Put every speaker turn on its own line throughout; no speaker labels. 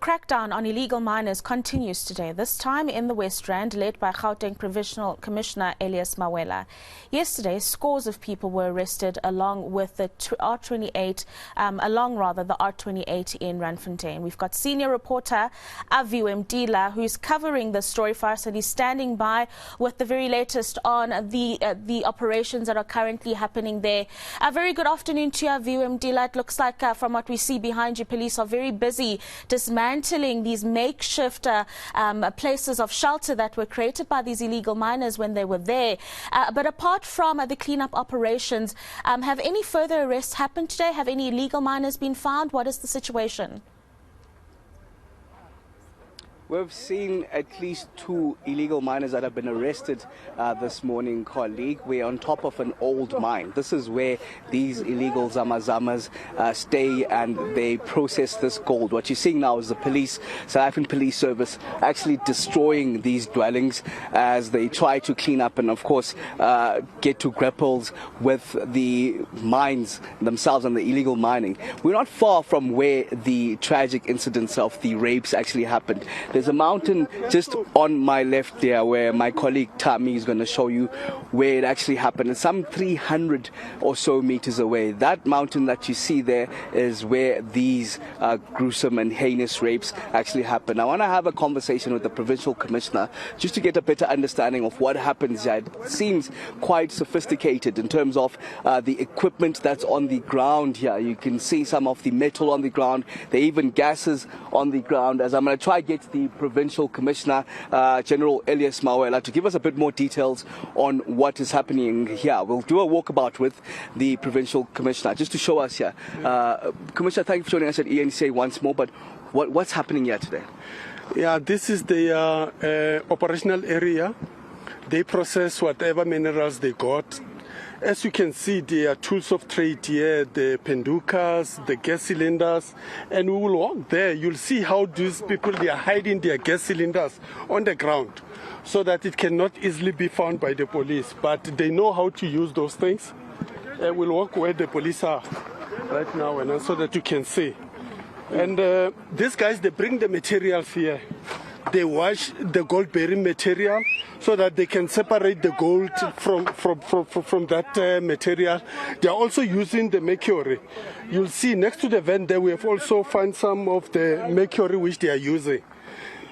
crackdown on illegal miners continues today, this time in the West Rand, led by Gauteng Provincial Commissioner Elias Mawela. Yesterday, scores of people were arrested along with the R28 in Randfontein. We've got senior reporter Aviwe Mtila, who's covering the story for us, and he's standing by with the very latest on the operations that are currently happening there. A very good afternoon to you, Aviwe Mtila. It looks like from what we see behind you, police are very busy dismantling these makeshift places of shelter that were created by these illegal miners when they were there. But apart from the cleanup operations, have any further arrests happened today? Have any illegal miners been found? What is the situation?
We've seen at least 2 illegal miners that have been arrested this morning, colleague. We're on top of an old mine. This is where these illegal zamazamas stay and they process this gold. What you're seeing now is the police, South African Police Service, actually destroying these dwellings as they try to clean up and, of course, get to grapples with the mines themselves and the illegal mining. We're not far from where the tragic incidents of the rapes actually happened. There's a mountain just on my left there where my colleague Tammy is going to show you where it actually happened. It's some 300 or so meters away. That mountain that you see there is where these gruesome and heinous rapes actually happened. I want to have a conversation with the Provincial Commissioner just to get a better understanding of what happens here. It seems quite sophisticated in terms of the equipment that's on the ground here. You can see some of the metal on the ground. There are even gases on the ground. As I'm going to try to get the Provincial Commissioner, General Elias Mawela, to give us a bit more details on what is happening here. We'll do a walkabout with the Provincial Commissioner just to show us here. Commissioner, thank you for joining us at eNCA once more, but what's happening here today?
Yeah, this is the operational area. They process whatever minerals they got. As you can see, there are tools of trade here, the pendukas, the gas cylinders, and we will walk there. You'll see how these people, they are hiding their gas cylinders on the ground so that it cannot easily be found by the police. But they know how to use those things. We'll walk where the police are right now and so that you can see. And these guys, they bring the materials here. They wash the gold-bearing material so that they can separate the gold from that material. They are also using the mercury. You'll see next to the vent there we have also found some of the mercury which they are using.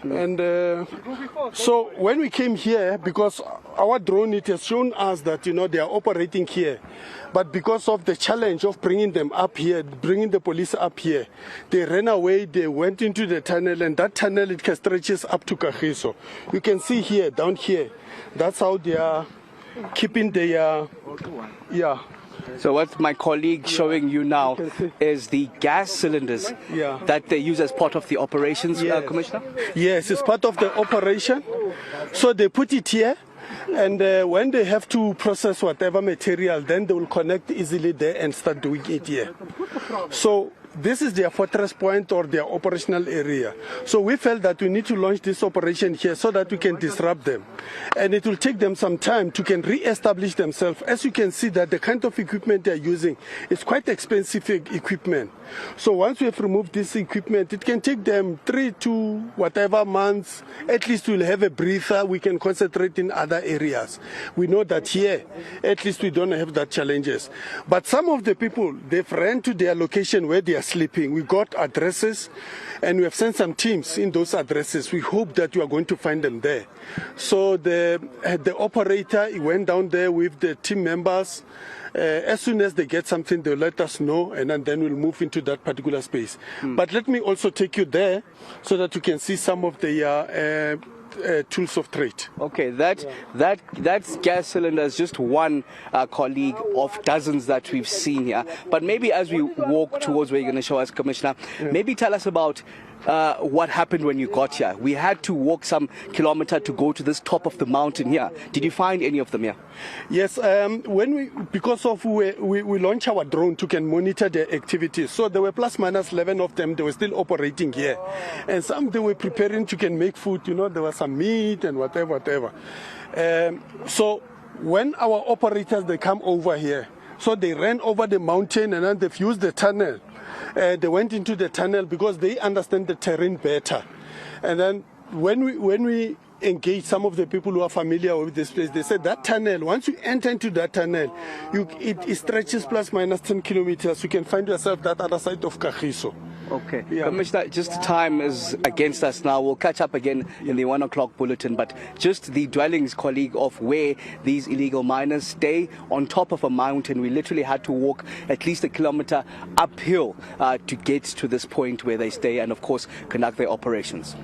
And so when we came here, because our drone, it has shown us that, they are operating here. But because of the challenge of bringing them up here, bringing the police up here, they ran away, they went into the tunnel, and that tunnel, it stretches up to Kagiso. You can see here, down here, that's how they are keeping their, yeah.
So what my colleague showing you now is the gas cylinders that they use as part of the operations, Commissioner?
Yes, it's part of the operation. So they put it here, and when they have to process whatever material, then they will connect easily there and start doing it here. So this is their fortress point or their operational area. So we felt that we need to launch this operation here so that we can disrupt them. And it will take them some time to can re-establish themselves. As you can see that the kind of equipment they're using is quite expensive equipment. So once we have removed this equipment, it can take them 3 to whatever months. At least we'll have a breather. We can concentrate in other areas. We know that here, at least we don't have that challenges. But some of the people, they've ran to their location where they are sleeping. We got addresses and we have sent some teams in those addresses. We hope that you are going to find them there. So the operator, he went down there with the team members. As soon as they get something, they'll let us know, and then we'll move into that particular space. But let me also take you there so that you can see some of the tools of trade.
Okay, that's gas cylinders, just one colleague of dozens that we've seen here. But maybe as we walk towards where you're going to show us, Commissioner, maybe tell us about what happened when you got here. We had to walk some kilometer to go to this top of the mountain here. Did you find any of them here?
Yes, because of we launched our drone to can monitor their activities. So there were plus minus 11 of them. They were still operating here, and some they were preparing to can make food. There was some meat and whatever. So when our operators they come over here, so they ran over the mountain and then they've used the tunnel They went into the tunnel because they understand the terrain better. And then when we engage some of the people who are familiar with this place, they said that tunnel, once you enter into that tunnel, it stretches plus minus 10 kilometers. You can find yourself that other side of Kagiso.
Okay.
Yeah.
Commissioner, just time is against us now. We'll catch up again in the 1 o'clock bulletin, but just the dwellings, colleague, of where these illegal miners stay on top of a mountain. We literally had to walk at least a kilometer uphill to get to this point where they stay and, of course, conduct their operations.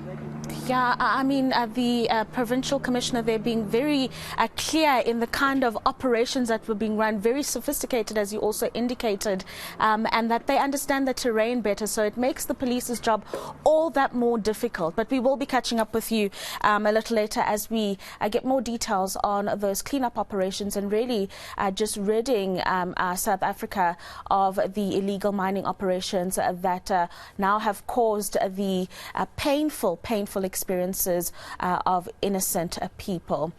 Yeah, I mean, the provincial commissioner there being very clear in the kind of operations that were being run, very sophisticated, as you also indicated, and that they understand the terrain better, so it makes the police's job all that more difficult. But we will be catching up with you a little later as we get more details on those cleanup operations and really just ridding South Africa of the illegal mining operations that now have caused the painful experiences of innocent people.